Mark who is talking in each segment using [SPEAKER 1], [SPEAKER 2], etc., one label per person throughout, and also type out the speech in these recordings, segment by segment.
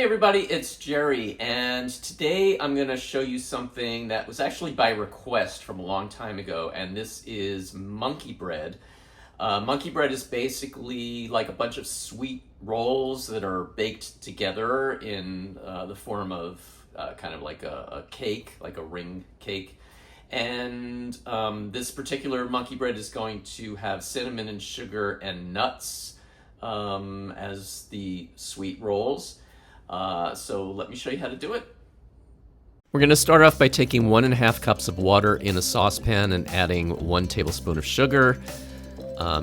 [SPEAKER 1] everybody, it's Jerry, and today I'm going to show you something that was actually by request from a long time ago, and this is monkey bread. Monkey bread is basically like a bunch of sweet rolls that are baked together in the form of kind of like a cake, like a ring cake. And this particular monkey bread is going to have cinnamon and sugar and nuts as the sweet rolls. So let me show you how to do it. We're going to start off by taking 1.5 cups of water in a saucepan and adding 1 tablespoon of sugar.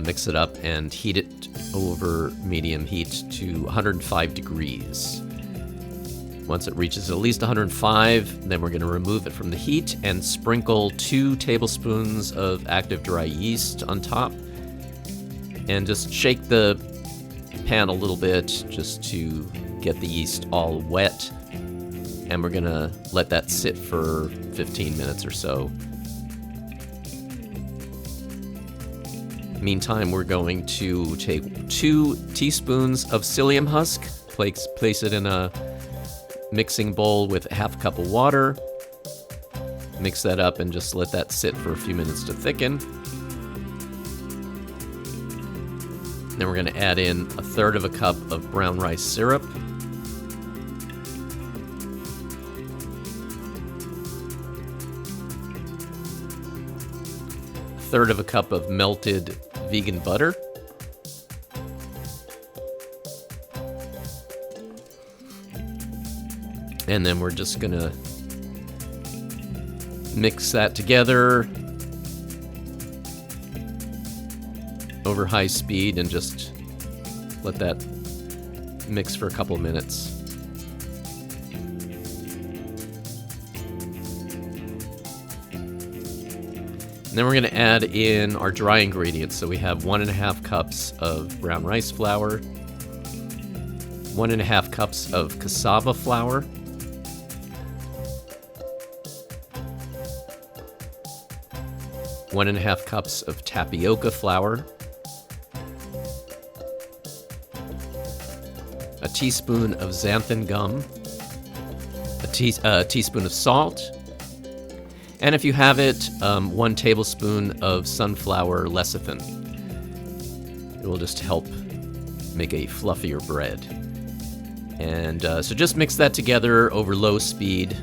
[SPEAKER 1] Mix it up and heat it over medium heat to 105 degrees. Once it reaches at least 105, then we're going to remove it from the heat and sprinkle 2 tablespoons of active dry yeast on top. And just shake the pan a little bit just to get the yeast all wet. And we're going to let that sit for 15 minutes or so. Meantime, we're going to take 2 teaspoons of psyllium husk, place it in a mixing bowl with 1/2 cup of water. Mix that up and just let that sit for a few minutes to thicken. Then we're going to add in 1/3 cup of brown rice syrup. A 1/3 cup of melted vegan butter. And then we're just going to mix that together over high speed and just let that mix for a couple of minutes. And then we're going to add in our dry ingredients. So we have 1.5 cups of brown rice flour, 1.5 cups of cassava flour, 1.5 cups of tapioca flour, a teaspoon of xanthan gum, a teaspoon of salt, and if you have it, 1 tablespoon of sunflower lecithin. It will just help make a fluffier bread. And so just mix that together over low speed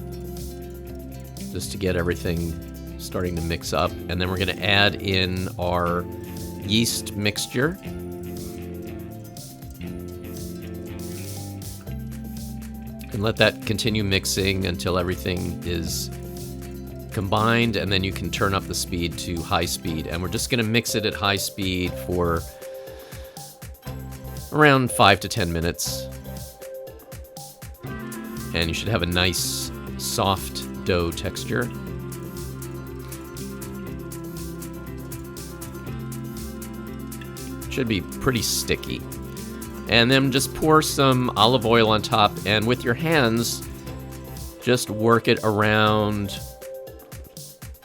[SPEAKER 1] just to get everything starting to mix up. And then we're going to add in our yeast mixture. And let that continue mixing until everything is combined, and then you can turn up the speed to high speed. And we're just going to mix it at high speed for around 5 to 10 minutes. And you should have a nice soft dough texture. Should be pretty sticky. And then just pour some olive oil on top, and with your hands just work it around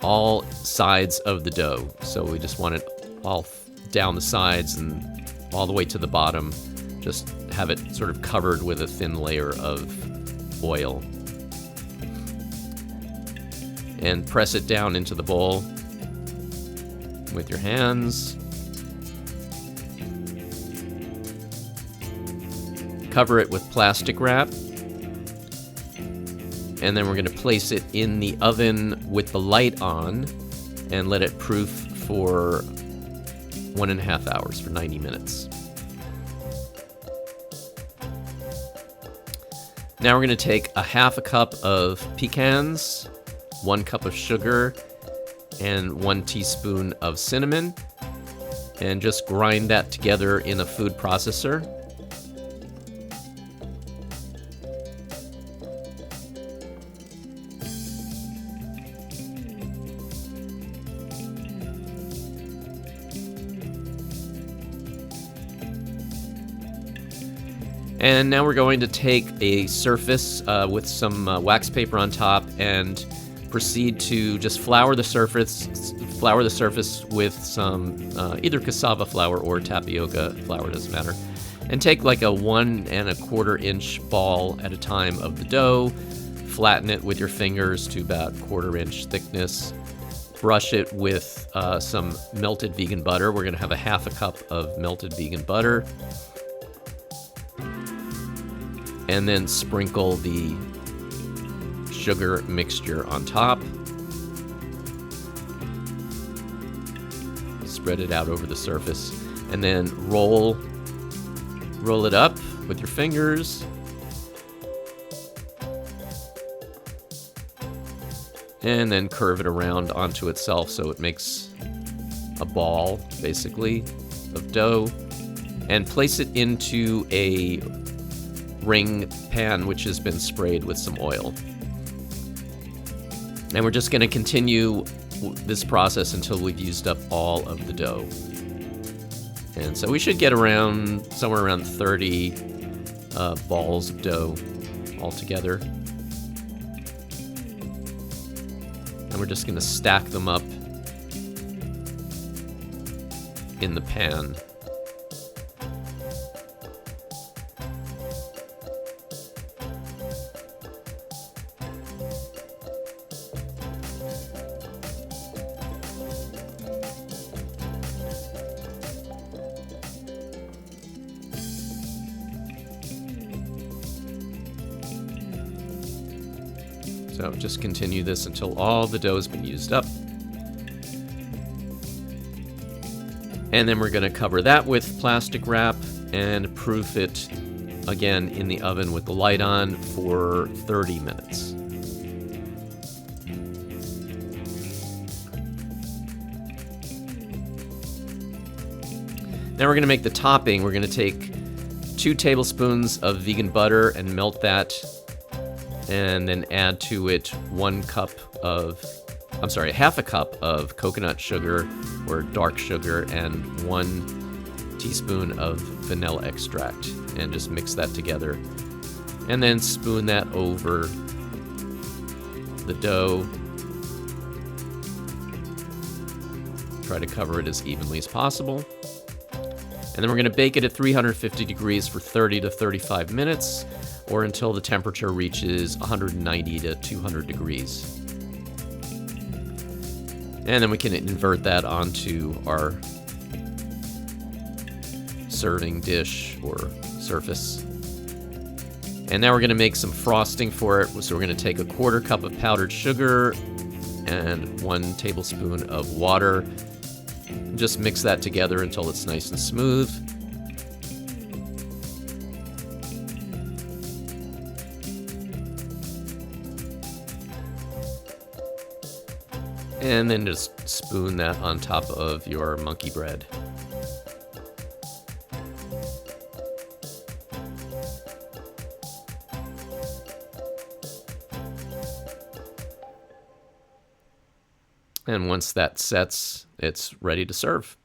[SPEAKER 1] all sides of the dough. So we just want it all down the sides and all the way to the bottom. Just have it sort of covered with a thin layer of oil. And press it down into the bowl with your hands. Cover it with plastic wrap. And then we're going to place it in the oven with the light on and let it proof for 1.5 hours, for 90 minutes. Now we're going to take 1/2 cup of pecans, 1 cup of sugar, and 1 teaspoon of cinnamon, and just grind that together in a food processor. And now we're going to take a surface with some wax paper on top and proceed to just flour the surface with some either cassava flour or tapioca flour, doesn't matter. And take like a 1 1/4 inch ball at a time of the dough, flatten it with your fingers to about 1/4 inch thickness, brush it with some melted vegan butter. We're gonna have a 1/2 cup of melted vegan butter. And then sprinkle the sugar mixture on top. Spread it out over the surface. And then roll it up with your fingers. And then curve it around onto itself so it makes a ball, basically, of dough. And place it into a ring pan which has been sprayed with some oil. And we're just going to continue this process until we've used up all of the dough. And so we should get somewhere around 30 balls of dough altogether. And we're just going to stack them up in the pan. So just continue this until all the dough has been used up. And then we're going to cover that with plastic wrap and proof it again in the oven with the light on for 30 minutes. Now we're going to make the topping. We're going to take 2 tablespoons of vegan butter and melt that, and then add to it 1/2 cup of coconut sugar or dark sugar and 1 teaspoon of vanilla extract, and just mix that together. And then spoon that over the dough. Try to cover it as evenly as possible. And then we're going to bake it at 350 degrees for 30 to 35 minutes, or until the temperature reaches 190 to 200 degrees. And then we can invert that onto our serving dish or surface. And now we're going to make some frosting for it. So we're going to take a 1/4 cup of powdered sugar and 1 tablespoon of water. Just mix that together until it's nice and smooth. And then just spoon that on top of your monkey bread. And once that sets, it's ready to serve.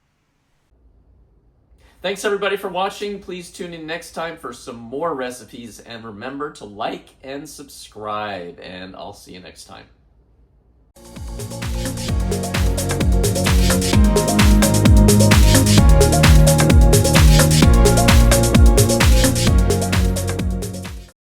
[SPEAKER 1] Thanks everybody for watching. Please tune in next time for some more recipes, and remember to like and subscribe, and I'll see you next time.